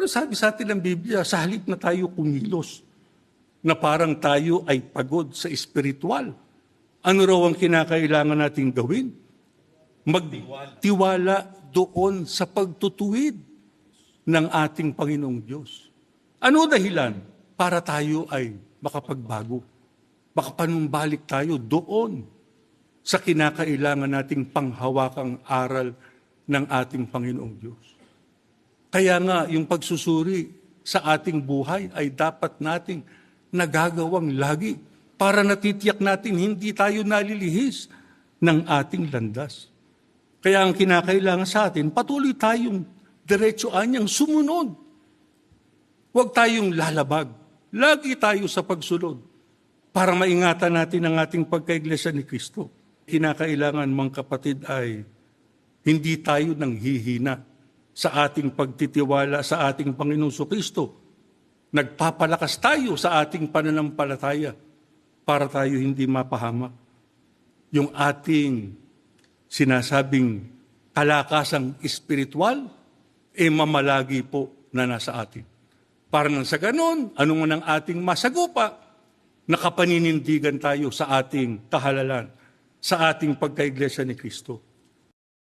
Pero sabi sa atin ng Biblia, sa halip na tayo kumilos, na parang tayo ay pagod sa espiritual, ano raw ang kinakailangan nating gawin? Magtiwala doon sa pagtutuwid ng ating Panginoong Diyos. Ano dahilan? Para tayo ay makapagbago. Makapanumbalik tayo doon sa kinakailangan nating panghawakang aral ng ating Panginoong Diyos. Kaya nga, yung pagsusuri sa ating buhay ay dapat nating nagagawang lagi para natitiyak natin hindi tayo nalilihis ng ating landas. Kaya ang kinakailangan sa atin, patuloy tayong diretsoan niyang sumunod. Huwag tayong lalabag. Lagi tayo sa pagsunod para maingatan natin ang ating pagkaiglesia ni Kristo. Kinakailangan, mga kapatid, ay hindi tayo nang hihina sa ating pagtitiwala sa ating Panginoong Kristo. Nagpapalakas tayo sa ating pananampalataya para tayo hindi mapahamak. Yung ating sinasabing kalakasang espiritual, mamalagi po na nasa atin. Para nang sa ganon, ano man ang ating masagupa, nakapaninindigan tayo sa ating kahalalan, sa ating pagkaiglesia ni Kristo.